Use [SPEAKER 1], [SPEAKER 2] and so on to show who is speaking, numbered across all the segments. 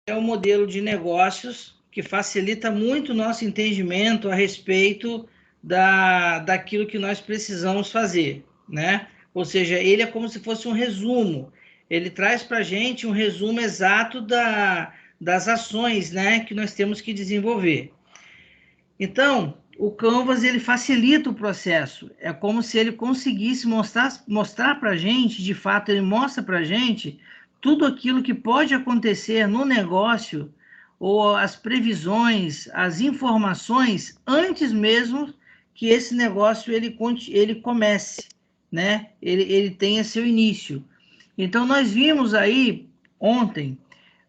[SPEAKER 1] é um modelo de negócios que facilita muito o nosso entendimento a respeito daquilo que nós precisamos fazer, né? Ou seja, ele é como se fosse um resumo. Ele traz para a gente um resumo exato das ações, né, que nós temos que desenvolver. Então, o Canvas ele facilita o processo. É como se ele conseguisse mostrar para a gente, de fato, ele mostra para a gente tudo aquilo que pode acontecer no negócio, ou as previsões, as informações, antes mesmo que esse negócio ele comece, né? Ele tenha seu início. Então, nós vimos aí ontem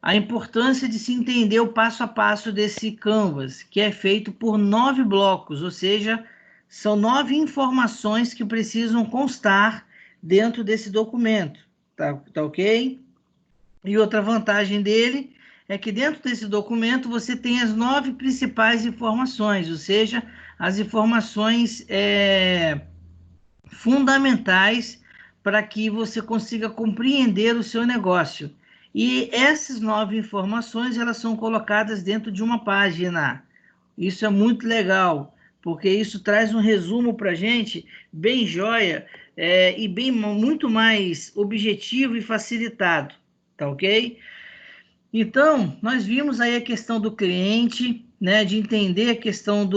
[SPEAKER 1] a importância de se entender o passo a passo desse Canvas, que é feito por 9 blocos, ou seja, são 9 informações que precisam constar dentro desse documento, tá ok? E outra vantagem dele é que dentro desse documento você tem as 9 principais informações, ou seja, as informações fundamentais para que você consiga compreender o seu negócio. E essas 9 informações, elas são colocadas dentro de uma página. Isso é muito legal, porque isso traz um resumo para a gente bem joia e muito mais objetivo e facilitado, tá ok? Então, nós vimos aí a questão do cliente, né, de entender a questão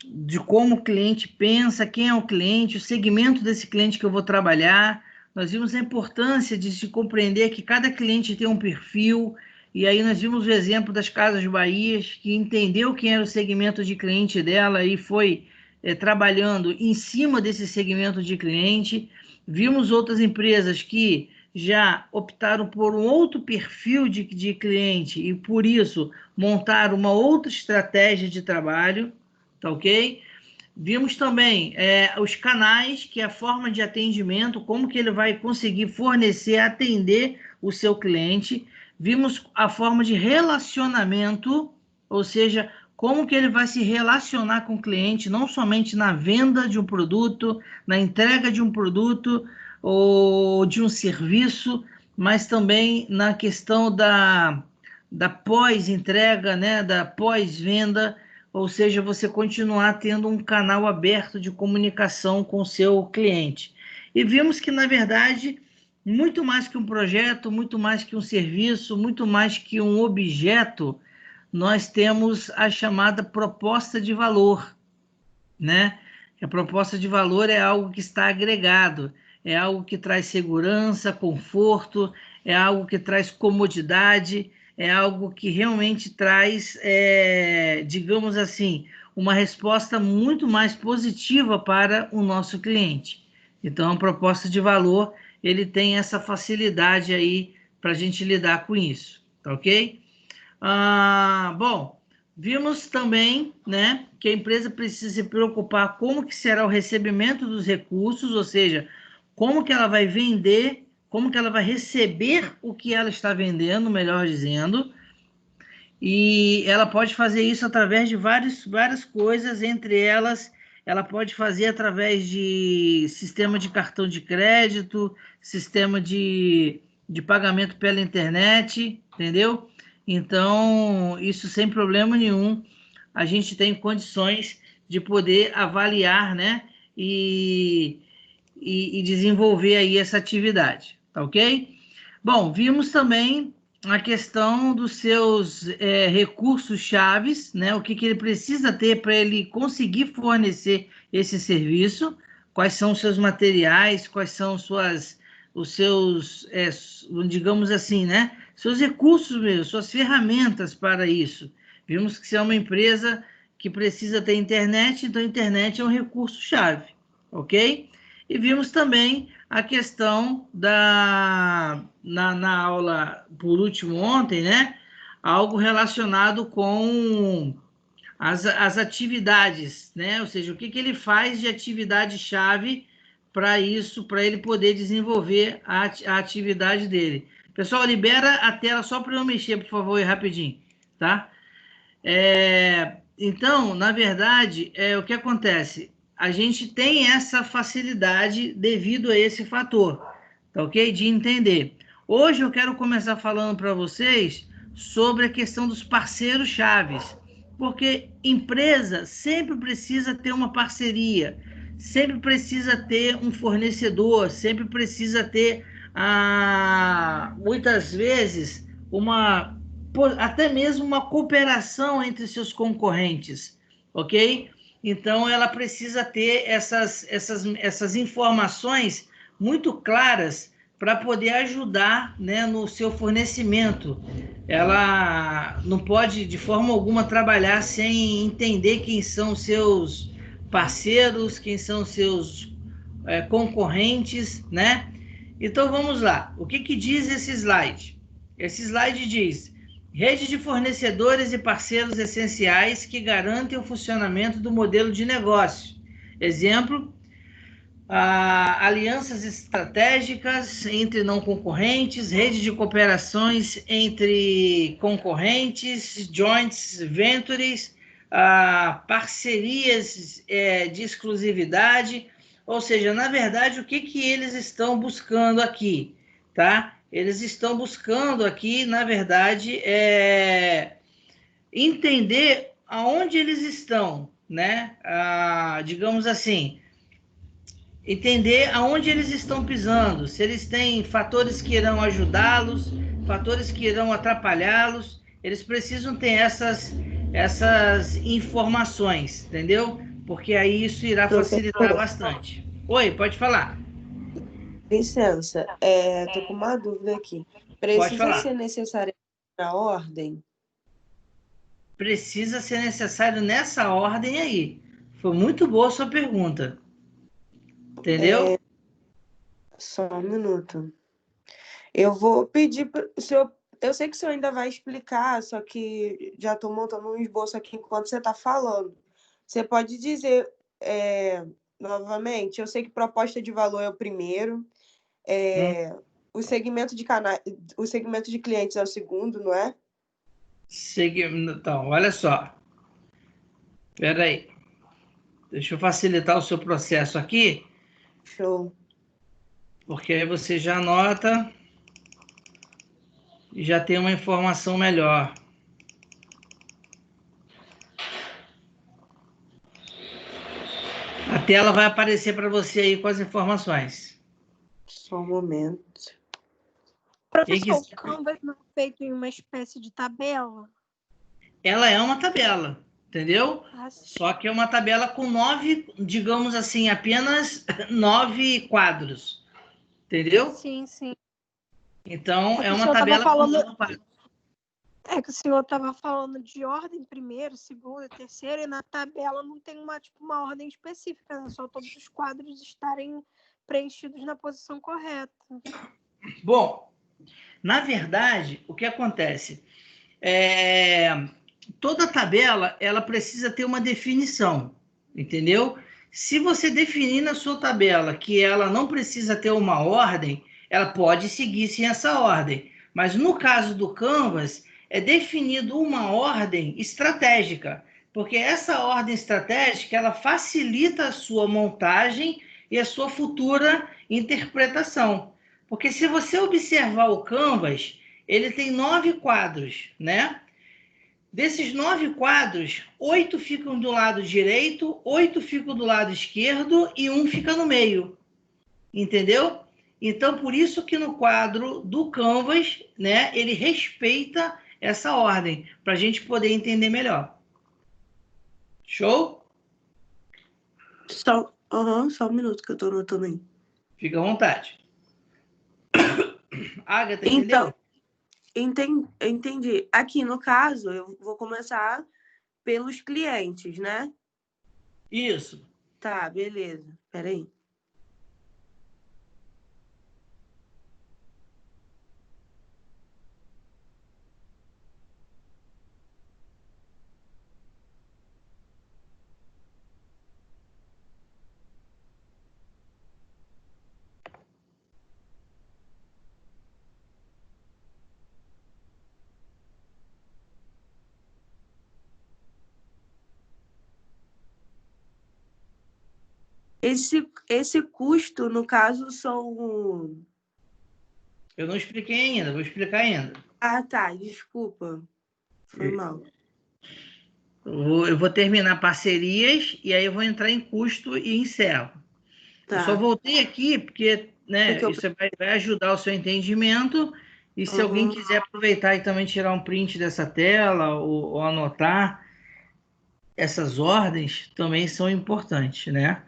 [SPEAKER 1] de como o cliente pensa, quem é o cliente, o segmento desse cliente que eu vou trabalhar. Nós vimos a importância de se compreender que cada cliente tem um perfil, e aí nós vimos o exemplo das Casas Bahia, que entendeu quem era o segmento de cliente dela e foi trabalhando em cima desse segmento de cliente. Vimos outras empresas que já optaram por um outro perfil de cliente e, por isso, montaram uma outra estratégia de trabalho, tá ok? Vimos também os canais, que é a forma de atendimento, como que ele vai conseguir fornecer, atender o seu cliente. Vimos a forma de relacionamento, ou seja, como que ele vai se relacionar com o cliente, não somente na venda de um produto, na entrega de um produto ou de um serviço, mas também na questão da pós-entrega, né, da pós-venda, ou seja, você continuar tendo um canal aberto de comunicação com o seu cliente. E vimos que, na verdade, muito mais que um projeto, muito mais que um serviço, muito mais que um objeto, nós temos a chamada proposta de valor, né? A proposta de valor é algo que está agregado, é algo que traz segurança, conforto, é algo que traz comodidade, é algo que realmente traz, digamos assim, uma resposta muito mais positiva para o nosso cliente. Então, a proposta de valor, ele tem essa facilidade aí para a gente lidar com isso, tá ok? Bom, vimos também, né, que a empresa precisa se preocupar como que será o recebimento dos recursos, ou seja, como que ela vai vender, como que ela vai receber o que ela está vendendo, melhor dizendo, e ela pode fazer isso através de várias coisas, entre elas, ela pode fazer através de sistema de cartão de crédito, sistema de pagamento pela internet, entendeu? Então, isso sem problema nenhum, a gente tem condições de poder avaliar, né, e desenvolver aí essa atividade, tá ok? Bom, vimos também a questão dos seus recursos chaves, né? O que ele precisa ter para ele conseguir fornecer esse serviço, quais são os seus materiais, quais são os seus, digamos assim, né? Seus recursos mesmo, suas ferramentas para isso. Vimos que se é uma empresa que precisa ter internet, então a internet é um recurso-chave, ok? E vimos também a questão na aula, por último, ontem, né? Algo relacionado com as atividades, né? Ou seja, o que ele faz de atividade-chave para isso, para ele poder desenvolver a atividade dele. Pessoal, libera a tela só para eu mexer, por favor, rapidinho, tá? Então, na verdade, o que acontece? A gente tem essa facilidade devido a esse fator, tá ok? De entender. Hoje eu quero começar falando para vocês sobre a questão dos parceiros chaves, porque empresa sempre precisa ter uma parceria, sempre precisa ter um fornecedor, sempre precisa ter, muitas vezes, até mesmo uma cooperação entre seus concorrentes, ok? Então, ela precisa ter essas informações muito claras para poder ajudar, né, no seu fornecimento. Ela não pode, de forma alguma, trabalhar sem entender quem são seus parceiros, quem são seus concorrentes, né? Então, vamos lá. O que diz esse slide? Esse slide diz: rede de fornecedores e parceiros essenciais que garantem o funcionamento do modelo de negócio. Exemplo, alianças estratégicas entre não concorrentes, rede de cooperações entre concorrentes, joint ventures, parcerias de exclusividade. Ou seja, na verdade, o que eles estão buscando aqui, tá? Eles estão buscando aqui, na verdade, entender aonde eles estão, né? Digamos assim, entender aonde eles estão pisando, se eles têm fatores que irão ajudá-los, fatores que irão atrapalhá-los. Eles precisam ter essas informações, entendeu? Porque aí isso irá facilitar bastante. Oi, pode falar.
[SPEAKER 2] Licença, tô com uma dúvida aqui.
[SPEAKER 1] Pode
[SPEAKER 2] Precisa
[SPEAKER 1] falar.
[SPEAKER 2] ser necessária a ordem?
[SPEAKER 1] Precisa ser necessário nessa ordem aí. Foi muito boa a sua pergunta. Entendeu?
[SPEAKER 2] Só um minuto. Eu vou pedir para o senhor. Eu sei que o senhor ainda vai explicar, só que já estou montando um esboço aqui enquanto você está falando. Você pode dizer novamente? Eu sei que proposta de valor é o primeiro, o segmento o segmento de clientes é o segundo, não é?
[SPEAKER 1] Então, olha só. Espera aí. Deixa eu facilitar o seu processo aqui,
[SPEAKER 2] Show.
[SPEAKER 1] porque aí você já anota e já tem uma informação melhor. A tela vai aparecer para você aí com as informações.
[SPEAKER 2] Só um momento.
[SPEAKER 3] Professor, o Canvas não é feito em uma espécie de tabela?
[SPEAKER 1] Ela é uma tabela, entendeu? Só que é uma tabela com 9, digamos assim, apenas 9 quadros, entendeu?
[SPEAKER 3] Sim, sim.
[SPEAKER 1] Então, é uma tabela com 9 quadros.
[SPEAKER 3] É que o senhor estava falando de ordem primeiro, segunda, terceira, e na tabela não tem uma ordem específica, né? Só todos os quadros estarem preenchidos na posição correta.
[SPEAKER 1] Bom, na verdade, o que acontece? Toda tabela ela precisa ter uma definição, entendeu? Se você definir na sua tabela que ela não precisa ter uma ordem, ela pode seguir sem essa ordem. Mas no caso do Canvas, é definido uma ordem estratégica, porque essa ordem estratégica ela facilita a sua montagem e a sua futura interpretação. Porque se você observar o Canvas, ele tem 9 quadros, né? Desses 9 quadros, 8 ficam do lado direito, 8 ficam do lado esquerdo e 1 fica no meio. Entendeu? Então, por isso que no quadro do Canvas, né, ele respeita essa ordem, para a gente poder entender melhor. Show?
[SPEAKER 2] Só um minuto que eu estou anotando aí.
[SPEAKER 1] Fica à vontade. Agatha, entendeu?
[SPEAKER 2] Entendi. Aqui, no caso, eu vou começar pelos clientes, né?
[SPEAKER 1] Isso.
[SPEAKER 2] Tá, beleza. Peraí. Esse custo, no caso, são...
[SPEAKER 1] Eu não expliquei ainda, vou explicar ainda.
[SPEAKER 2] Ah, tá, desculpa. Foi mal.
[SPEAKER 1] Eu vou terminar parcerias e aí eu vou entrar em custo e encerro. Eu só
[SPEAKER 2] Tá.
[SPEAKER 1] voltei aqui porque, né,
[SPEAKER 2] Porque eu...
[SPEAKER 1] isso vai ajudar o seu entendimento. E se alguém
[SPEAKER 2] Uhum.
[SPEAKER 1] quiser aproveitar e também tirar um print dessa tela ou anotar, essas ordens também são importantes, né?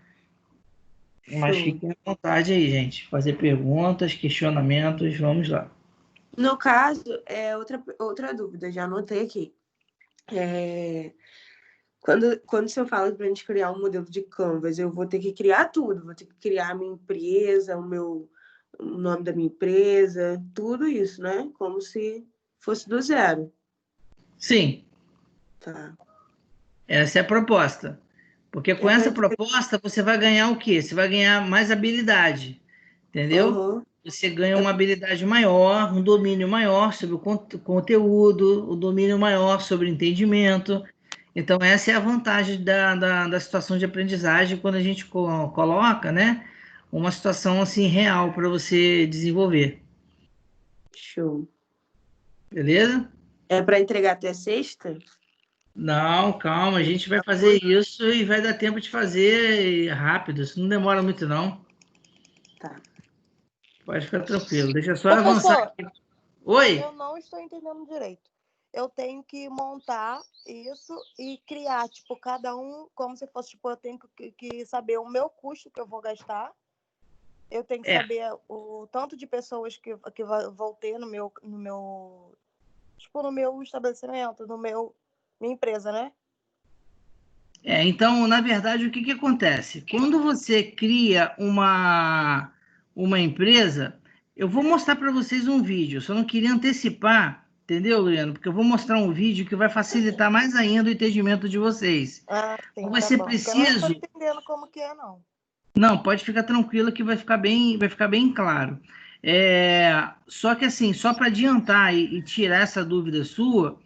[SPEAKER 1] Mas
[SPEAKER 2] Show.
[SPEAKER 1] fiquem à vontade aí, gente. Fazer perguntas, questionamentos, vamos lá.
[SPEAKER 2] No caso, outra dúvida, já anotei aqui. Quando o senhor fala para a gente criar um modelo de Canvas, eu vou ter que criar tudo, vou ter que criar a minha empresa, o nome da minha empresa, tudo isso, né? Como se fosse do zero.
[SPEAKER 1] Sim,
[SPEAKER 2] Tá.
[SPEAKER 1] essa é a proposta. Porque com
[SPEAKER 2] É para
[SPEAKER 1] essa proposta você vai ganhar o quê? Você vai ganhar mais habilidade, entendeu?
[SPEAKER 2] Uhum.
[SPEAKER 1] Você ganha uma habilidade maior, um domínio maior sobre o conteúdo, o domínio maior sobre o entendimento. Então, essa é a vantagem da situação de aprendizagem quando a gente coloca, né, uma situação assim real para você desenvolver.
[SPEAKER 2] Show.
[SPEAKER 1] Beleza?
[SPEAKER 2] É para entregar até sexta?
[SPEAKER 1] Não, calma, a gente vai fazer isso e vai dar tempo de fazer rápido, isso não demora muito, não.
[SPEAKER 2] Tá.
[SPEAKER 1] Pode ficar tranquilo, deixa eu só avançar
[SPEAKER 4] Professor,
[SPEAKER 1] aqui. Oi?
[SPEAKER 4] eu não estou entendendo direito. Eu tenho que montar isso e criar, tipo, cada um, como se fosse, tipo, eu tenho que saber o meu custo que eu vou gastar. Eu tenho que
[SPEAKER 1] É,
[SPEAKER 4] saber o tanto de pessoas que vou ter no meu, tipo, no meu estabelecimento, minha empresa, né?
[SPEAKER 1] então, na verdade, o que acontece? Quando você cria uma empresa, eu vou mostrar para vocês um vídeo, só não queria antecipar, entendeu, Luciano? Porque eu vou mostrar um vídeo que vai facilitar mais ainda o entendimento de vocês.
[SPEAKER 4] Ah,
[SPEAKER 1] Então,
[SPEAKER 4] sim,
[SPEAKER 1] vai
[SPEAKER 4] tá
[SPEAKER 1] ser
[SPEAKER 4] bom. Porque eu não estou
[SPEAKER 1] preciso.
[SPEAKER 4] entendendo como que é, não.
[SPEAKER 1] Não, pode ficar tranquilo que vai ficar bem claro. Só que assim, só para adiantar e tirar essa dúvida sua,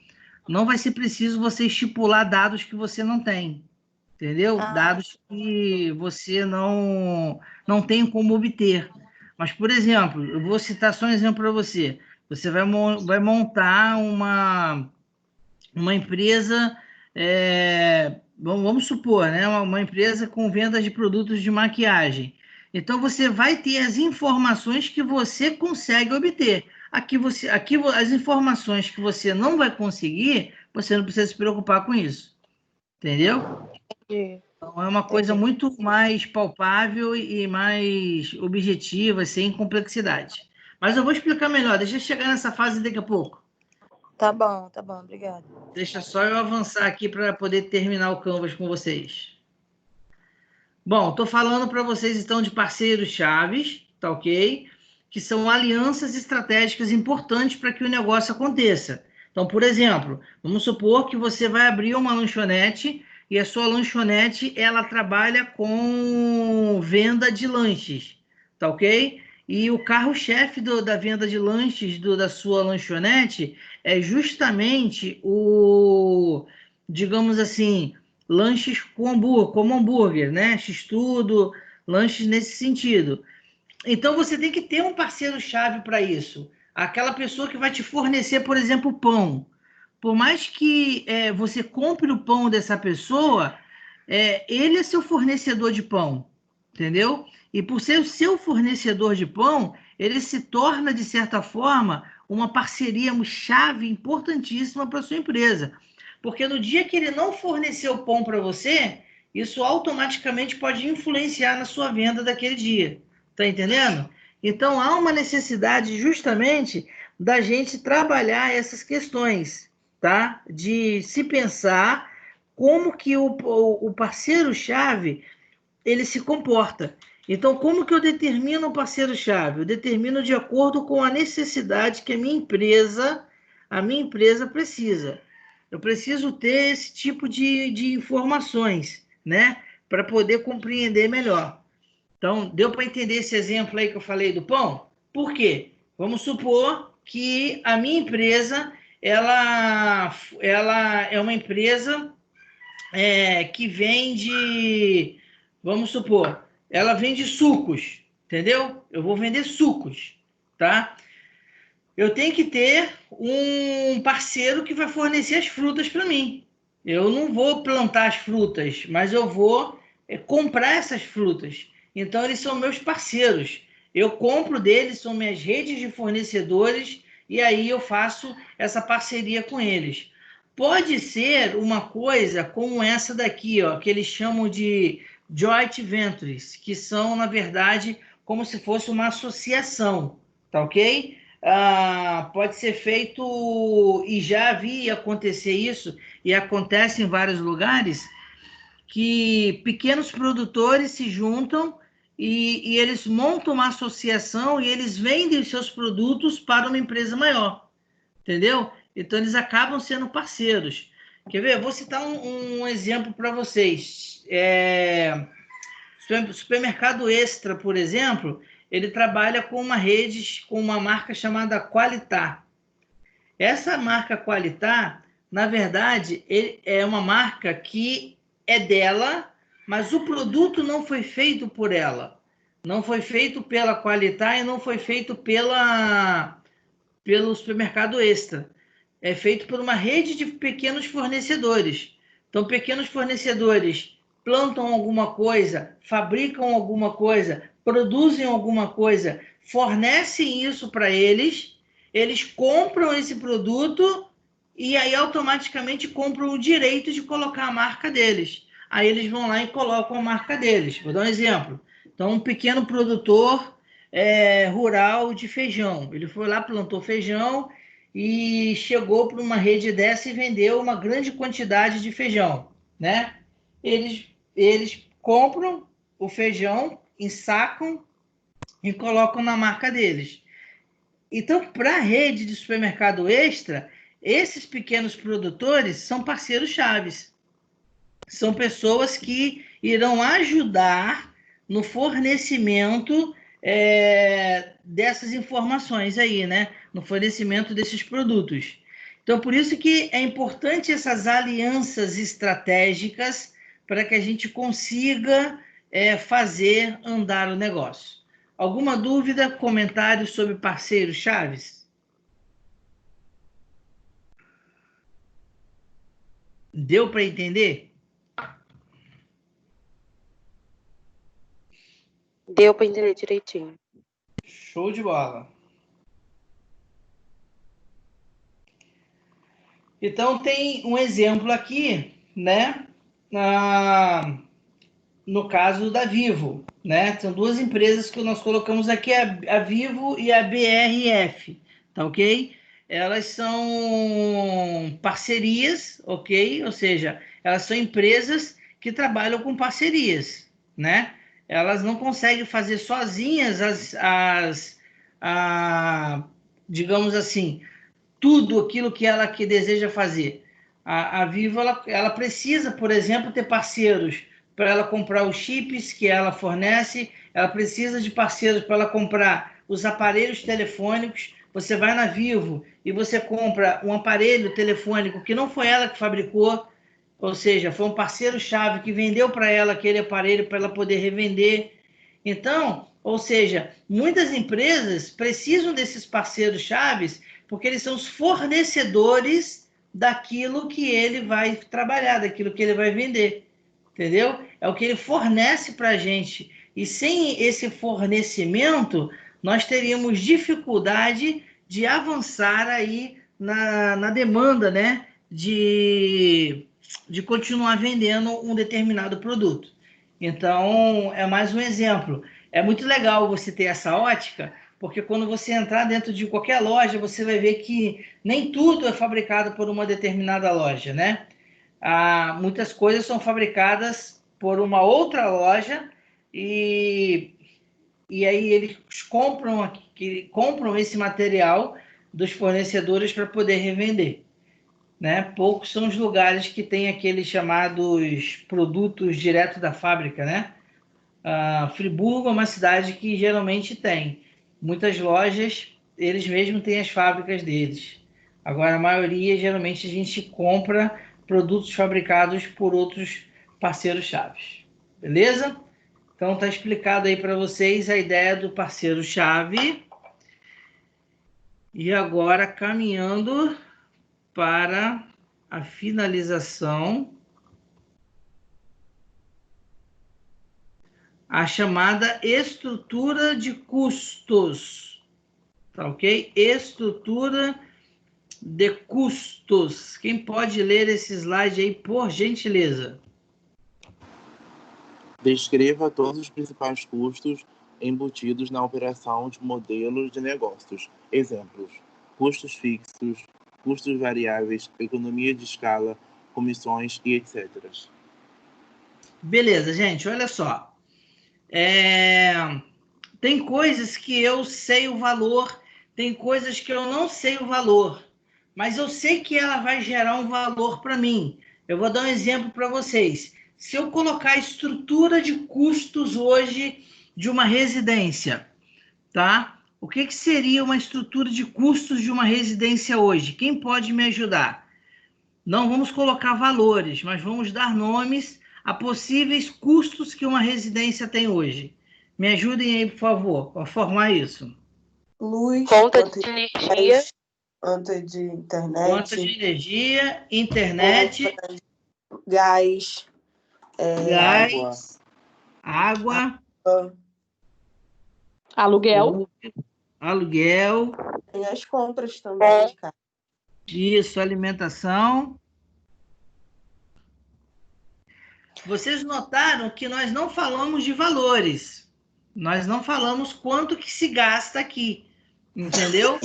[SPEAKER 1] não vai ser preciso você estipular dados que você não tem, entendeu?
[SPEAKER 4] Ah,
[SPEAKER 1] Dados que você não tem como obter. Mas, por exemplo, eu vou citar só um exemplo para você. Você vai montar uma empresa, vamos supor, né, uma empresa com venda de produtos de maquiagem. Então, você vai ter as informações que você consegue obter. Aqui as informações que você não vai conseguir, você não precisa se preocupar com isso. Entendeu?
[SPEAKER 4] entendi.
[SPEAKER 1] Então, é uma coisa
[SPEAKER 4] Entendi.
[SPEAKER 1] muito mais palpável e mais objetiva, sem complexidade. Mas eu vou explicar melhor. Deixa eu chegar nessa fase daqui a pouco.
[SPEAKER 4] Tá bom, obrigada.
[SPEAKER 1] Deixa só eu avançar aqui para poder terminar o Canvas com vocês. Bom, estou falando para vocês então de parceiros chaves, tá ok? Que são alianças estratégicas importantes para que o negócio aconteça. Então, por exemplo, vamos supor que você vai abrir uma lanchonete e a sua lanchonete ela trabalha com venda de lanches, tá ok? E o carro-chefe da venda de lanches da sua lanchonete é justamente digamos assim, lanches como hambúrguer, né? X-tudo, lanches nesse sentido. Então você tem que ter um parceiro-chave para isso. Aquela pessoa que vai te fornecer, por exemplo, pão. Por mais que você compre o pão dessa pessoa, ele é seu fornecedor de pão, entendeu? E por ser o seu fornecedor de pão, ele se torna, de certa forma, uma parceria, uma chave importantíssima para sua empresa. Porque no dia que ele não fornecer o pão para você, isso automaticamente pode influenciar na sua venda daquele dia. Tá entendendo? Então há uma necessidade justamente da gente trabalhar essas questões, tá? De se pensar como que o parceiro-chave ele se comporta. Então, como que eu determino o parceiro-chave? Eu determino de acordo com a necessidade que a minha empresa precisa. Eu preciso ter esse tipo de informações, né? Para poder compreender melhor. Então, deu para entender esse exemplo aí que eu falei do pão? Por quê? Vamos supor que a minha empresa ela é uma empresa que vende, vamos supor, ela vende sucos, entendeu? Eu vou vender sucos, tá? eu tenho que ter um parceiro que vai fornecer as frutas para mim. Eu não vou plantar as frutas, mas eu vou comprar essas frutas. Então, eles são meus parceiros. Eu compro deles, são minhas redes de fornecedores, e aí eu faço essa parceria com eles. Pode ser uma coisa como essa daqui, ó, que eles chamam de joint ventures, que são, na verdade, como se fosse uma associação, tá ok? Pode ser feito, e já vi acontecer isso, e acontece em vários lugares, que pequenos produtores se juntam e eles montam uma associação e eles vendem os seus produtos para uma empresa maior, entendeu? Então, eles acabam sendo parceiros. Quer ver? Eu vou citar um exemplo para vocês. Supermercado Extra, por exemplo, ele trabalha com uma rede, com uma marca chamada Qualitá. Essa marca Qualitá, na verdade, é uma marca que é dela, mas o produto não foi feito por ela. Não foi feito pela Qualitá e não foi feito pelo Supermercado Extra. É feito por uma rede de pequenos fornecedores. Então, pequenos fornecedores plantam alguma coisa, fabricam alguma coisa, produzem alguma coisa, fornecem isso para eles, eles compram esse produto e aí automaticamente compram o direito de colocar a marca deles. Aí eles vão lá e colocam a marca deles. Vou dar um exemplo. Então, um pequeno produtor rural de feijão. Ele foi lá, plantou feijão e chegou para uma rede dessa e vendeu uma grande quantidade de feijão, né? Eles compram o feijão, ensacam e colocam na marca deles. Então, para a rede de supermercado Extra, esses pequenos produtores são parceiros chaves. São pessoas que irão ajudar no fornecimento dessas informações aí, né? No fornecimento desses produtos. Então, por isso que é importante essas alianças estratégicas para que a gente consiga fazer andar o negócio. Alguma dúvida, comentário sobre parceiros chaves? Deu para entender?
[SPEAKER 2] Deu para entender direitinho.
[SPEAKER 1] Show de bola. Então, tem um exemplo aqui, né? No caso da Vivo, né? São duas empresas que nós colocamos aqui, a Vivo e a BRF, tá ok? Elas são parcerias, ok? Ou seja, elas são empresas que trabalham com parcerias, né? Elas não conseguem fazer sozinhas digamos assim, tudo aquilo que ela deseja fazer. A Vivo ela precisa, por exemplo, ter parceiros para ela comprar os chips que ela fornece, ela precisa de parceiros para ela comprar os aparelhos telefônicos. Você vai na Vivo e você compra um aparelho telefônico que não foi ela que fabricou, ou seja, foi um parceiro-chave que vendeu para ela aquele aparelho para ela poder revender. Então, ou seja, muitas empresas precisam desses parceiros-chaves porque eles são os fornecedores daquilo que ele vai trabalhar, daquilo que ele vai vender, entendeu? É o que ele fornece para a gente. E sem esse fornecimento, nós teríamos dificuldade de avançar aí na demanda, né? De continuar vendendo um determinado produto. Então, é mais um exemplo. É muito legal você ter essa ótica, porque quando você entrar dentro de qualquer loja, você vai ver que nem tudo é fabricado por uma determinada loja, né? Muitas coisas são fabricadas por uma outra loja e aí eles compram esse material dos fornecedores para poder revender, né? Poucos são os lugares que têm aqueles chamados produtos direto da fábrica, né? Friburgo é uma cidade que geralmente tem. Muitas lojas, eles mesmos têm as fábricas deles. Agora, a maioria, geralmente, a gente compra produtos fabricados por outros parceiros-chave. Beleza? Então, está explicado aí para vocês a ideia do parceiro-chave. E agora, caminhando para a finalização, a chamada estrutura de custos, tá ok? Estrutura de custos. Quem pode ler esse slide aí, por gentileza?
[SPEAKER 5] Descreva todos os principais custos embutidos na operação de modelos de negócios. Exemplos: custos fixos, custos variáveis, economia de escala, comissões e etc.
[SPEAKER 1] Beleza, gente, olha só. Tem coisas que eu sei o valor, tem coisas que eu não sei o valor, mas eu sei que ela vai gerar um valor para mim. Eu vou dar um exemplo para vocês. Se eu colocar a estrutura de custos hoje de uma residência, tá? O que seria uma estrutura de custos de uma residência hoje? Quem pode me ajudar? Não vamos colocar valores, mas vamos dar nomes a possíveis custos que uma residência tem hoje. Me ajudem aí, por favor, a formar isso.
[SPEAKER 2] Luz,
[SPEAKER 4] Conta de energia.
[SPEAKER 2] conta de internet.
[SPEAKER 1] Conta de energia, internet,
[SPEAKER 2] gás,
[SPEAKER 1] gás, água,
[SPEAKER 6] Aluguel.
[SPEAKER 1] aluguel,
[SPEAKER 2] tem as compras também, cara.
[SPEAKER 1] isso, alimentação. Vocês notaram que nós não falamos de valores. Nós não falamos quanto que se gasta aqui, entendeu?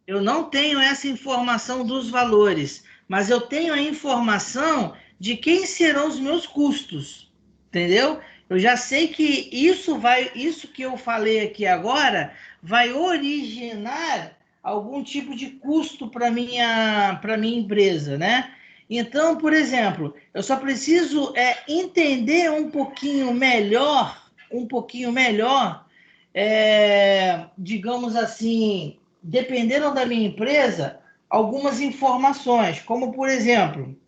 [SPEAKER 1] Eu não tenho essa informação dos valores, mas eu tenho a informação de quem serão os meus custos, entendeu? Eu já sei que isso que eu falei aqui agora vai originar algum tipo de custo para minha empresa, né? Então, por exemplo, eu só preciso entender um pouquinho melhor, digamos assim, dependendo da minha empresa, algumas informações, como, por exemplo,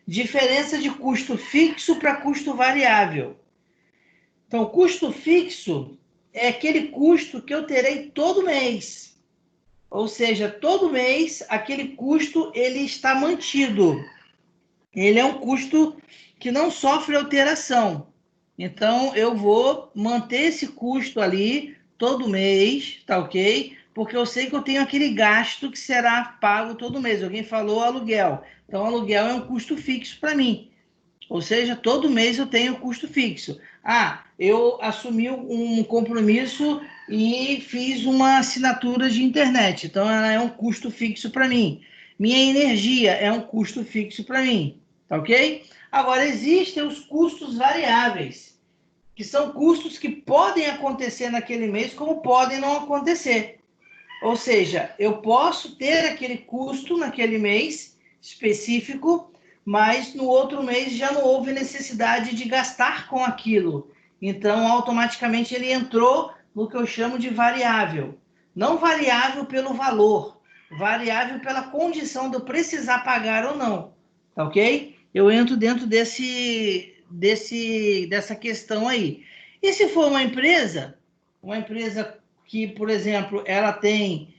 [SPEAKER 1] diferença de custo fixo para custo variável. Então, custo fixo é aquele custo que eu terei todo mês. Ou seja, todo mês, aquele custo ele está mantido. Ele é um custo que não sofre alteração. Então, eu vou manter esse custo ali todo mês, tá ok? Porque eu sei que eu tenho aquele gasto que será pago todo mês. Alguém falou aluguel. Então, aluguel é um custo fixo para mim. Ou seja, todo mês eu tenho custo fixo. Eu assumi um compromisso e fiz uma assinatura de internet. Então, ela é um custo fixo para mim. Minha energia é um custo fixo para mim. Tá ok? Agora, existem os custos variáveis, que são custos que podem acontecer naquele mês, como podem não acontecer. Ou seja, eu posso ter aquele custo naquele mês específico, mas no outro mês já não houve necessidade de gastar com aquilo. Então, automaticamente, ele entrou no que eu chamo de variável. Não variável pelo valor, variável pela condição de eu precisar pagar ou não. Tá ok? Eu entro dentro dessa questão aí. E se for uma empresa que, por exemplo, ela tem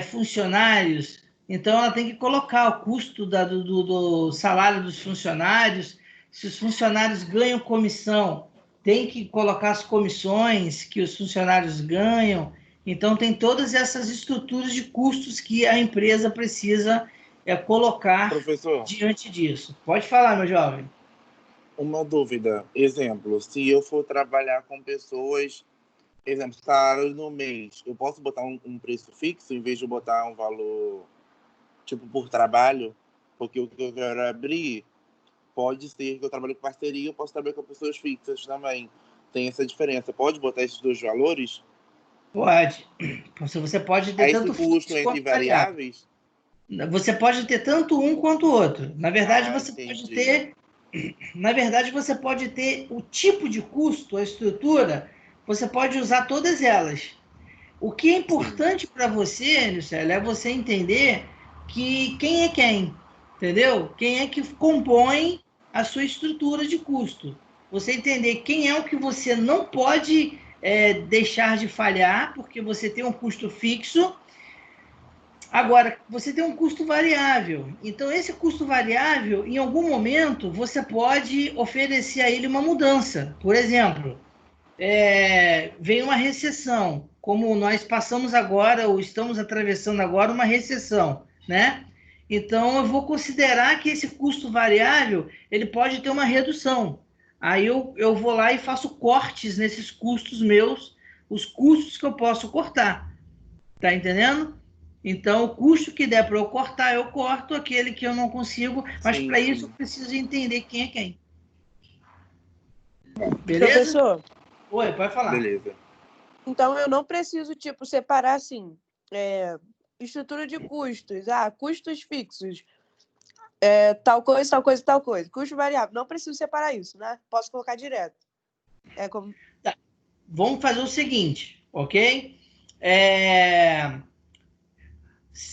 [SPEAKER 1] funcionários, então ela tem que colocar o custo do salário dos funcionários. Se os funcionários ganham comissão, tem que colocar as comissões que os funcionários ganham. Então, tem todas essas estruturas de custos que a empresa precisa colocar
[SPEAKER 5] Professor,
[SPEAKER 1] diante disso. Pode falar, meu jovem.
[SPEAKER 5] uma dúvida. Exemplo, se eu for trabalhar com pessoas, exemplo, salário no mês, eu posso botar um preço fixo em vez de botar um valor, tipo, por trabalho? Porque o que eu quero abrir pode ser que eu trabalhe com parceria, eu posso trabalhar com pessoas fixas também. Tem essa diferença. Pode botar esses dois valores?
[SPEAKER 1] Pode. Você pode ter
[SPEAKER 5] Aí
[SPEAKER 1] tanto
[SPEAKER 5] esse custo
[SPEAKER 1] fixo
[SPEAKER 5] entre
[SPEAKER 1] quanto variável.
[SPEAKER 5] variáveis?
[SPEAKER 1] Você pode ter tanto um quanto o outro. Na verdade,
[SPEAKER 5] Entendi.
[SPEAKER 1] você pode ter o tipo de custo, a estrutura, você pode usar todas elas. O que é importante para você, Lucélio, é você entender que quem é quem, entendeu? Quem é que compõe a sua estrutura de custo. Você entender quem é o que você não pode deixar de falhar, porque você tem um custo fixo, Agora, você tem um custo variável. Então, esse custo variável, em algum momento, você pode oferecer a ele uma mudança. Por exemplo, vem uma recessão, como nós passamos agora, ou estamos atravessando agora uma recessão, né? Então, eu vou considerar que esse custo variável, ele pode ter uma redução. Aí eu vou lá e faço cortes nesses custos meus, os custos que eu posso cortar. Tá entendendo? Então, o custo que der para eu cortar, eu corto aquele que eu não consigo, mas para isso eu preciso entender quem é quem. Beleza?
[SPEAKER 2] Professor,
[SPEAKER 1] Oi, pode falar.
[SPEAKER 5] Beleza.
[SPEAKER 2] então eu não preciso, tipo, separar assim, estrutura de custos, custos fixos, tal coisa, tal coisa, tal coisa. Custo variável, não preciso separar isso, né? Posso colocar direto.
[SPEAKER 1] Tá. Vamos fazer o seguinte, ok?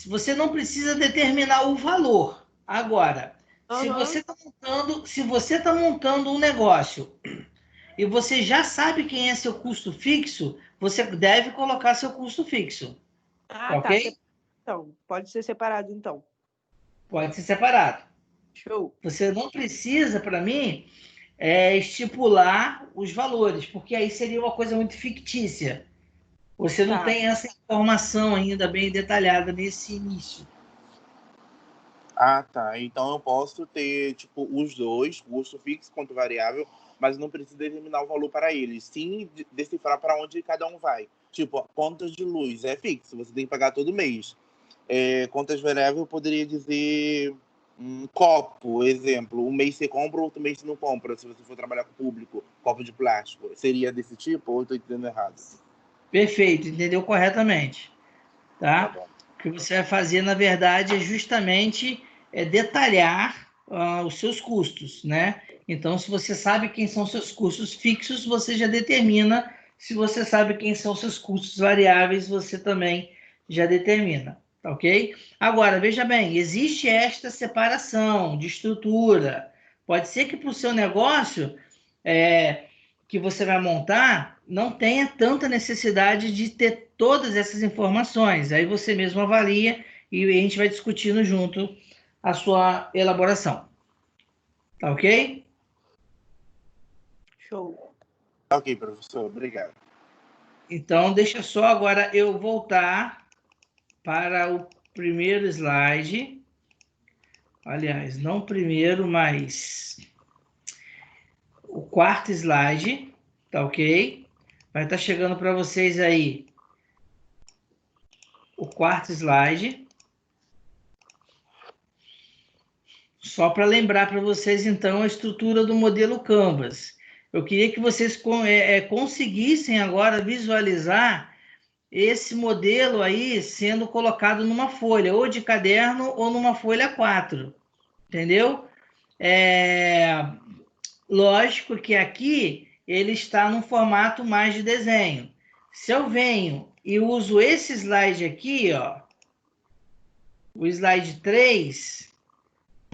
[SPEAKER 1] Você não precisa determinar o valor. Agora, se você está montando um negócio e você já sabe quem é seu custo fixo, você deve colocar seu custo fixo. Ok?
[SPEAKER 2] Tá. Então, pode ser separado, então.
[SPEAKER 1] Pode ser separado.
[SPEAKER 2] Show.
[SPEAKER 1] Você não precisa, para mim, estipular os valores, porque aí seria uma coisa muito fictícia. Você não tem essa informação ainda bem detalhada nesse início.
[SPEAKER 5] Ah, tá. Então eu posso ter, tipo, os dois, custo fixo quanto variável, mas não preciso determinar o valor para eles. Sim, decifrar para onde cada um vai. Tipo, contas de luz é fixo, você tem que pagar todo mês. Contas variáveis, eu poderia dizer um copo, exemplo. Um mês você compra, outro mês você não compra. Se você for trabalhar com público, copo de plástico. Seria desse tipo ou eu estou entendendo errado?
[SPEAKER 1] Perfeito, entendeu corretamente. Tá? O que você vai fazer, na verdade, é justamente detalhar os seus custos, né? Então, se você sabe quem são seus custos fixos, você já determina. Se você sabe quem são seus custos variáveis, você também já determina, tá ok? Agora, veja bem, existe esta separação de estrutura. Pode ser que para o seu negócio que você vai montar não tenha tanta necessidade de ter todas essas informações. Aí você mesmo avalia e a gente vai discutindo junto a sua elaboração. Tá ok?
[SPEAKER 2] Show.
[SPEAKER 5] Ok, professor. Obrigado.
[SPEAKER 1] Então, deixa só agora eu voltar para o primeiro slide. Aliás, não o primeiro, mas o quarto slide. Tá ok? Vai estar chegando para vocês aí o quarto slide. Só para lembrar para vocês, então, a estrutura do modelo Canvas. Eu queria que vocês conseguissem agora visualizar esse modelo aí sendo colocado numa folha, ou de caderno ou numa folha 4. Entendeu? Lógico que aqui ele está num formato mais de desenho. Se eu venho e uso esse slide aqui, ó, o slide 3,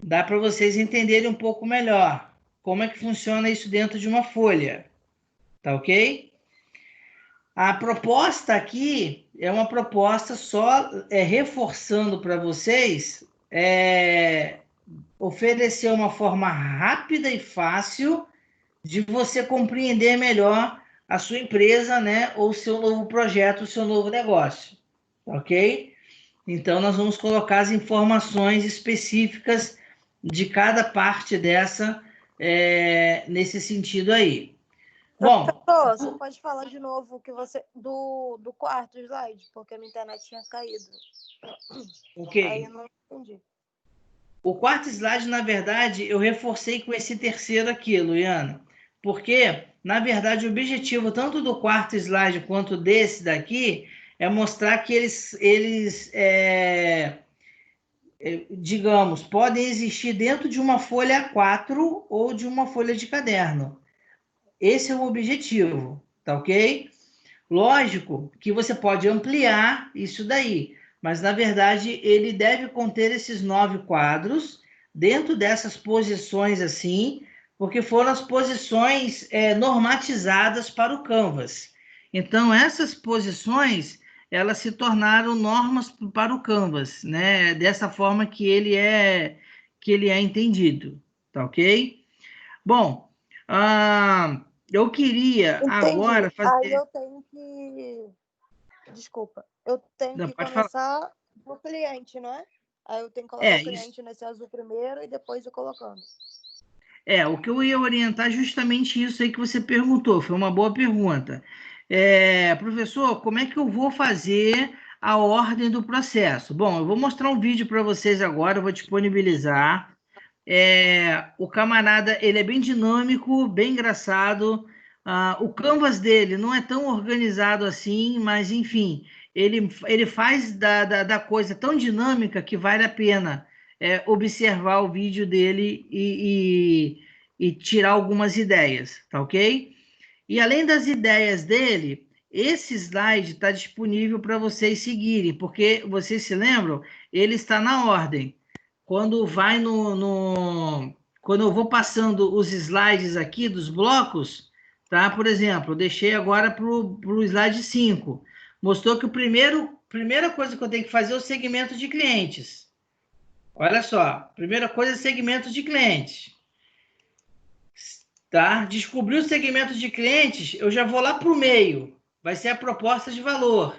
[SPEAKER 1] dá para vocês entenderem um pouco melhor como é que funciona isso dentro de uma folha. Tá ok? A proposta aqui é uma proposta só reforçando para vocês oferecer uma forma rápida e fácil de você compreender melhor a sua empresa, né, ou o seu novo projeto, o seu novo negócio, ok? Então, nós vamos colocar as informações específicas de cada parte dessa, nesse sentido aí. Bom,
[SPEAKER 4] Professor, você pode falar de novo que você do quarto slide, porque a minha internet tinha caído.
[SPEAKER 1] ok.
[SPEAKER 4] Aí eu não entendi.
[SPEAKER 1] O quarto slide, na verdade, eu reforcei com esse terceiro aqui, Luiana, porque, na verdade, o objetivo tanto do quarto slide quanto desse daqui é mostrar que eles digamos, podem existir dentro de uma folha A4 ou de uma folha de caderno. Esse é o objetivo, tá ok? Lógico que você pode ampliar isso daí, mas, na verdade, ele deve conter esses 9 quadros dentro dessas posições assim, porque foram as posições normatizadas para o Canvas. Então, essas posições, elas se tornaram normas para o Canvas, né? Dessa forma que ele é entendido, tá ok? Bom, eu queria
[SPEAKER 4] Entendi.
[SPEAKER 1] agora
[SPEAKER 4] Aí
[SPEAKER 1] fazer...
[SPEAKER 4] eu tenho que. Desculpa. Eu tenho
[SPEAKER 1] Não,
[SPEAKER 4] que
[SPEAKER 1] pode falar.
[SPEAKER 4] começar no cliente, não é? Aí eu tenho que colocar
[SPEAKER 1] É,
[SPEAKER 4] o
[SPEAKER 1] isso.
[SPEAKER 4] cliente nesse azul primeiro e depois ir colocando.
[SPEAKER 1] O que eu ia orientar é justamente isso aí que você perguntou, foi uma boa pergunta. Professor, como é que eu vou fazer a ordem do processo? Bom, eu vou mostrar um vídeo para vocês agora, eu vou disponibilizar. O camarada, ele é bem dinâmico, bem engraçado. O canvas dele não é tão organizado assim, mas, enfim, ele faz da coisa tão dinâmica que vale a pena observar o vídeo dele e tirar algumas ideias, tá ok? E além das ideias dele, esse slide está disponível para vocês seguirem, porque vocês se lembram, ele está na ordem. Quando vai quando eu vou passando os slides aqui dos blocos, tá? Por exemplo, eu deixei agora para o slide 5. Mostrou que primeira coisa que eu tenho que fazer é o segmento de clientes. Olha só, primeira coisa é segmento de clientes. Tá? Descobri o segmento de clientes, eu já vou lá para o meio. Vai ser a proposta de valor.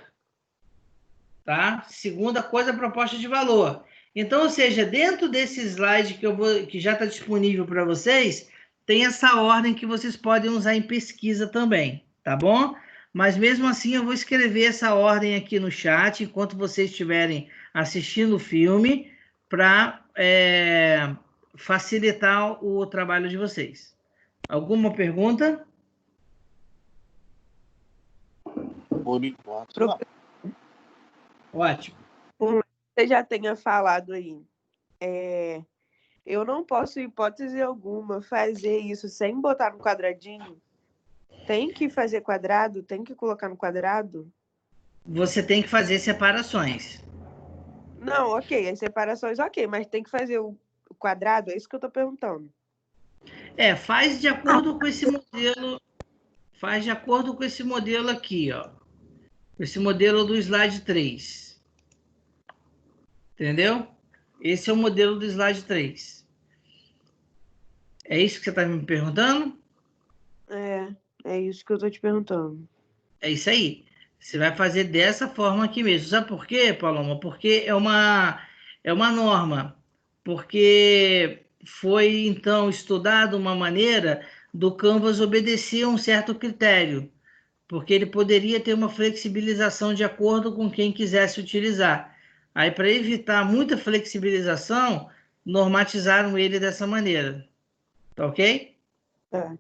[SPEAKER 1] Tá? Segunda coisa, a proposta de valor. Então, ou seja, dentro desse slide que já está disponível para vocês, tem essa ordem que vocês podem usar em pesquisa também, tá bom? Mas mesmo assim, eu vou escrever essa ordem aqui no chat, enquanto vocês estiverem assistindo o filme, para facilitar o trabalho de vocês. Alguma pergunta?
[SPEAKER 5] Por enquanto, não.
[SPEAKER 1] Ótimo.
[SPEAKER 2] Por você já tenha falado aí, eu não posso, em hipótese alguma, fazer isso sem botar no quadradinho. Tem que fazer quadrado? Tem que colocar no quadrado?
[SPEAKER 1] Você tem que fazer separações.
[SPEAKER 2] Não, ok, as separações, ok, mas tem que fazer o quadrado? É isso que eu tô perguntando.
[SPEAKER 1] Faz de acordo com esse modelo. Faz de acordo com esse modelo aqui, ó. Esse modelo do slide 3. Entendeu? Esse é o modelo do slide 3. É isso que você está me perguntando?
[SPEAKER 2] É isso que eu tô te perguntando.
[SPEAKER 1] É isso aí. Você vai fazer dessa forma aqui mesmo. Sabe por quê, Paloma? Porque é uma norma. Porque foi, então, estudada uma maneira do Canvas obedecer a um certo critério. Porque ele poderia ter uma flexibilização de acordo com quem quisesse utilizar. Aí, para evitar muita flexibilização, normatizaram ele dessa maneira. Tá ok?
[SPEAKER 2] Tá.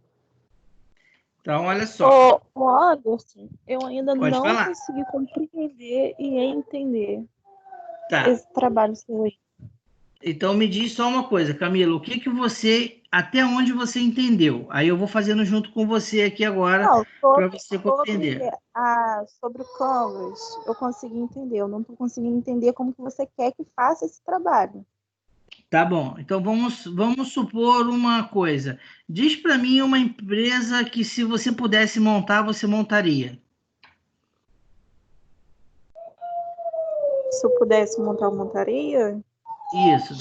[SPEAKER 1] Então, olha só.
[SPEAKER 3] Ô, Anderson, eu ainda
[SPEAKER 1] Pode
[SPEAKER 3] não
[SPEAKER 1] falar.
[SPEAKER 3] consegui compreender e entender
[SPEAKER 1] Tá.
[SPEAKER 3] esse trabalho seu aí.
[SPEAKER 1] Então, me diz só uma coisa, Camila. O que você... Até onde você entendeu? Aí eu vou fazendo junto com você aqui agora,
[SPEAKER 3] Não,
[SPEAKER 1] para você compreender.
[SPEAKER 3] sobre o Canvas, eu consegui entender. Eu não estou conseguindo entender como que você quer que faça esse trabalho.
[SPEAKER 1] Tá bom, então vamos supor uma coisa. Diz para mim uma empresa que, se você pudesse montar, você montaria.
[SPEAKER 3] Se eu pudesse montar, eu montaria
[SPEAKER 1] Isso.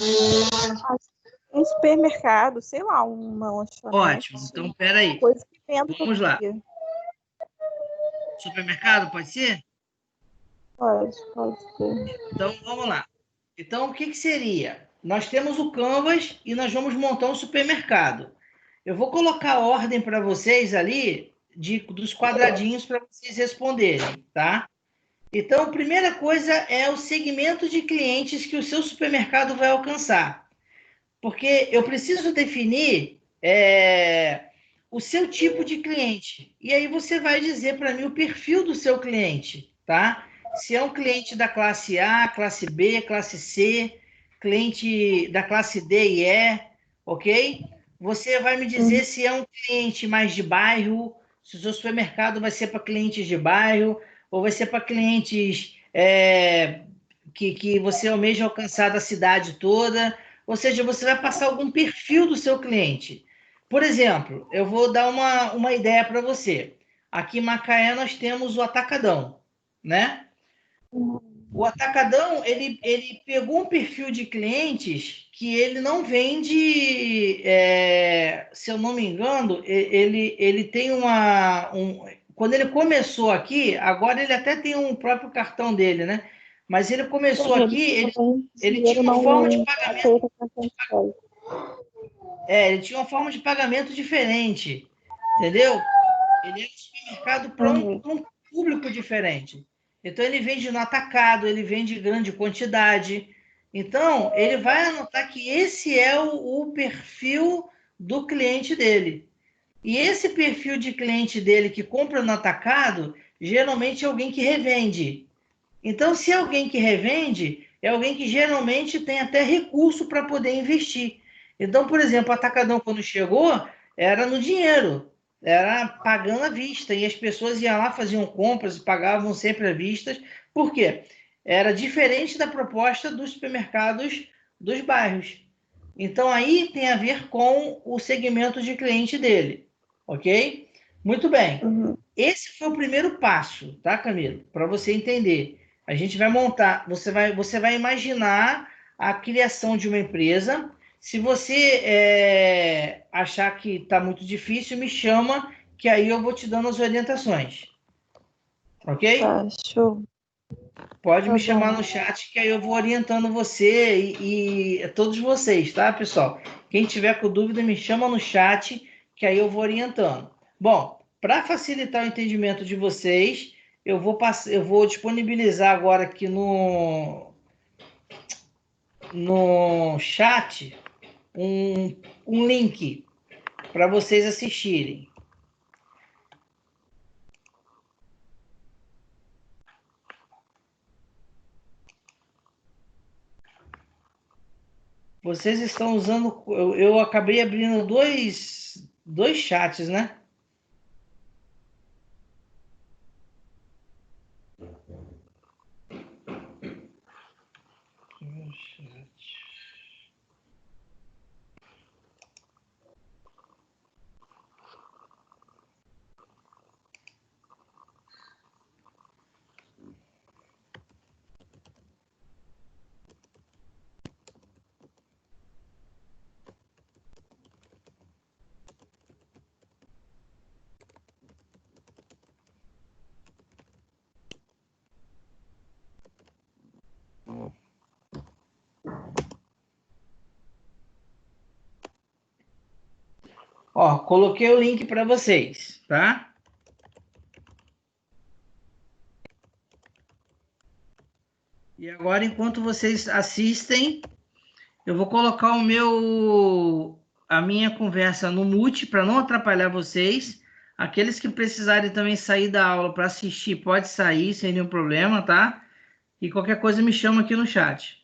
[SPEAKER 3] um supermercado, sei lá, uma lanchonete.
[SPEAKER 1] Ótimo. Então, peraí.
[SPEAKER 3] Coisa que venda todo
[SPEAKER 1] Vamos lá.
[SPEAKER 3] dia.
[SPEAKER 1] Supermercado, pode ser?
[SPEAKER 3] Pode ser.
[SPEAKER 1] Então, vamos lá. Então, o que seria? Nós temos o Canvas e nós vamos montar um supermercado. Eu vou colocar a ordem para vocês ali dos quadradinhos para vocês responderem, tá? Então, a primeira coisa é o segmento de clientes que o seu supermercado vai alcançar. Porque eu preciso definir o seu tipo de cliente. E aí você vai dizer para mim o perfil do seu cliente, tá? Se é um cliente da classe A, classe B, classe C, cliente da classe D e E, ok? Você vai me dizer se é um cliente mais de bairro, se o seu supermercado vai ser para clientes de bairro, ou vai ser para clientes que você almeja alcançar da cidade toda. Ou seja, você vai passar algum perfil do seu cliente. Por exemplo, eu vou dar uma ideia para você. Aqui em Macaé nós temos o Atacadão, né? O Atacadão, ele pegou um perfil de clientes que ele não vende, se eu não me engano, ele tem quando ele começou aqui, agora ele até tem um próprio cartão dele, né? Mas ele começou
[SPEAKER 6] Sim,
[SPEAKER 1] aqui, ele tinha
[SPEAKER 6] dinheiro
[SPEAKER 1] uma forma de
[SPEAKER 6] não
[SPEAKER 1] pagamento,
[SPEAKER 6] aceita cartão de crédito.
[SPEAKER 1] ele tinha uma forma de pagamento diferente, entendeu? Ele é um supermercado para
[SPEAKER 6] Uhum.
[SPEAKER 1] um público diferente. Então, ele vende no atacado, ele vende em grande quantidade. Então, ele vai anotar que esse é o perfil do cliente dele. E esse perfil de cliente dele que compra no atacado, geralmente é alguém que revende. Então, se é alguém que revende, é alguém que geralmente tem até recurso para poder investir. Então, por exemplo, o Atacadão, quando chegou, era no dinheiro, era pagando à vista, e as pessoas iam lá, faziam compras e pagavam sempre à vista. Por quê? Era diferente da proposta dos supermercados dos bairros. Então, aí tem a ver com o segmento de cliente dele, ok? Muito bem.
[SPEAKER 6] Uhum.
[SPEAKER 1] Esse foi o primeiro passo, tá, Camilo? Para você entender. A gente vai montar, você vai imaginar a criação de uma empresa. Se você achar que está muito difícil, me chama, que aí eu vou te dando as orientações. Ok?
[SPEAKER 6] Tá, show.
[SPEAKER 1] Pode
[SPEAKER 6] Tá
[SPEAKER 1] me chamar
[SPEAKER 6] bom.
[SPEAKER 1] no chat, que aí eu vou orientando você e todos vocês, tá, pessoal? Quem tiver com dúvida, me chama no chat, que aí eu vou orientando. Bom, para facilitar o entendimento de vocês, eu vou disponibilizar agora aqui no chat um link para vocês assistirem. Vocês estão usando. Eu acabei abrindo dois chats, né? Ó, coloquei o link para vocês, tá? E agora, enquanto vocês assistem, eu vou colocar a minha conversa no mute para não atrapalhar vocês. Aqueles que precisarem também sair da aula para assistir, pode sair sem nenhum problema, tá? E qualquer coisa me chama aqui no chat.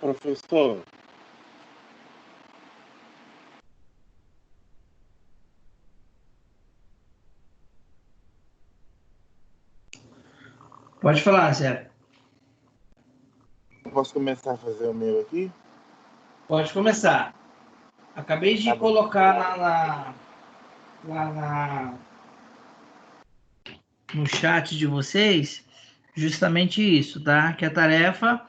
[SPEAKER 5] Professor,
[SPEAKER 1] Pode falar, Zé.
[SPEAKER 5] eu posso começar a fazer o meu aqui?
[SPEAKER 1] Pode começar. Acabei de
[SPEAKER 5] Tá bom.
[SPEAKER 1] colocar no chat de vocês justamente isso, tá? Que a tarefa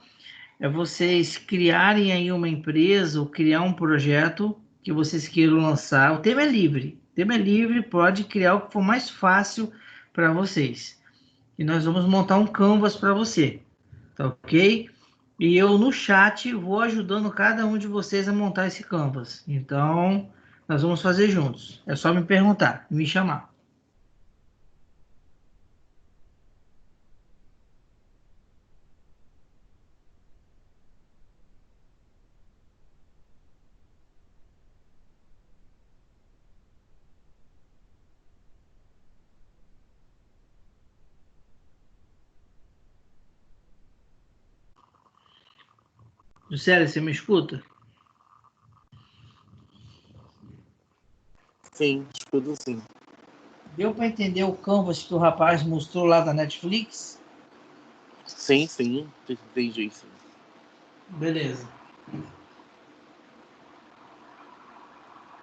[SPEAKER 1] é vocês criarem aí uma empresa ou criar um projeto que vocês queiram lançar. O tema é livre. O tema é livre, pode criar o que for mais fácil para vocês. E nós vamos montar um canvas para você, tá ok? E eu no chat vou ajudando cada um de vocês a montar esse canvas. Então, nós vamos fazer juntos. É só me perguntar, me chamar. Lucélia, você me escuta?
[SPEAKER 5] Sim, escudo sim.
[SPEAKER 1] Deu para entender o canvas que o rapaz mostrou lá da Netflix?
[SPEAKER 5] Sim, entendi sim.
[SPEAKER 1] Beleza.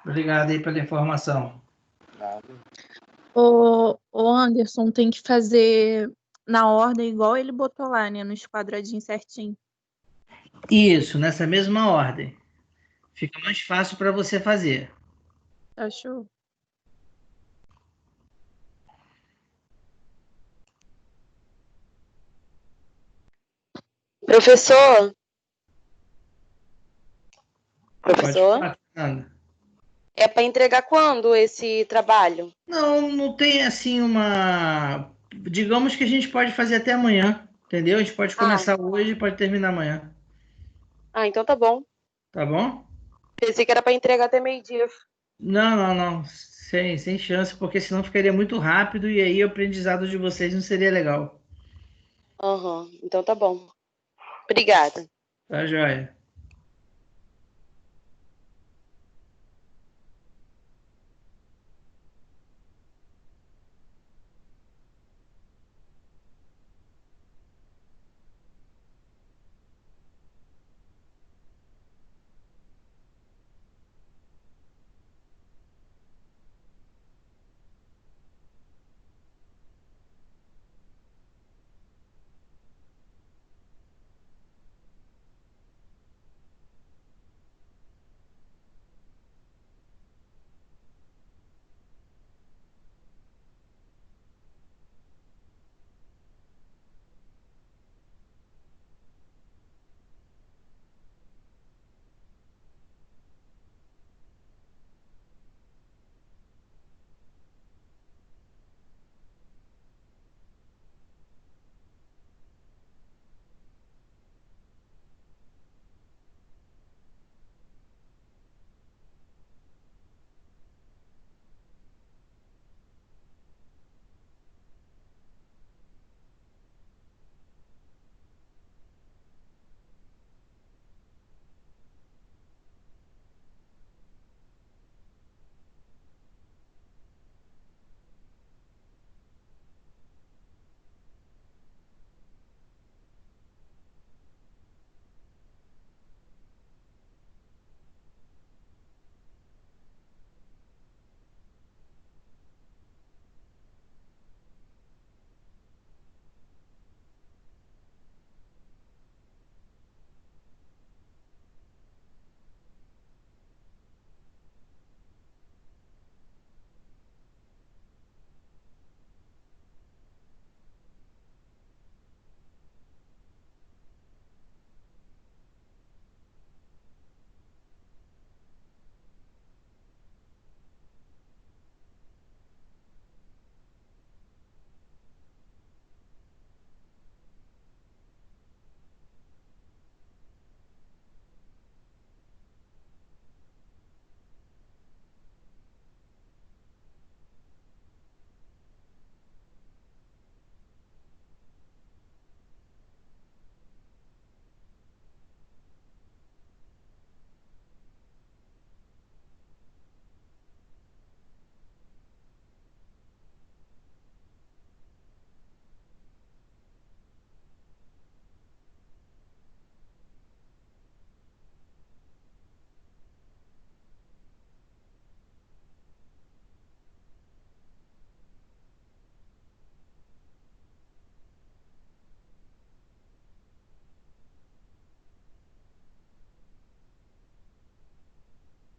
[SPEAKER 1] Obrigado aí pela informação.
[SPEAKER 5] Nada.
[SPEAKER 6] O Anderson tem que fazer na ordem igual ele botou lá, né? Nos quadradinhos certinho.
[SPEAKER 1] Isso, nessa mesma ordem. Fica mais fácil para você fazer.
[SPEAKER 6] Achou?
[SPEAKER 2] Professor?
[SPEAKER 1] Pode
[SPEAKER 2] Professor?
[SPEAKER 1] falar, Fernanda.
[SPEAKER 2] É para entregar quando esse trabalho?
[SPEAKER 1] Não tem assim uma. Digamos que a gente pode fazer até amanhã, entendeu? A gente pode começar hoje e pode terminar amanhã.
[SPEAKER 2] Então tá bom.
[SPEAKER 1] Tá bom?
[SPEAKER 2] Pensei que era para entregar até meio-dia.
[SPEAKER 1] Não. Sem chance, porque senão ficaria muito rápido e aí o aprendizado de vocês não seria legal.
[SPEAKER 2] Então tá bom. Obrigada.
[SPEAKER 1] Tá, joia?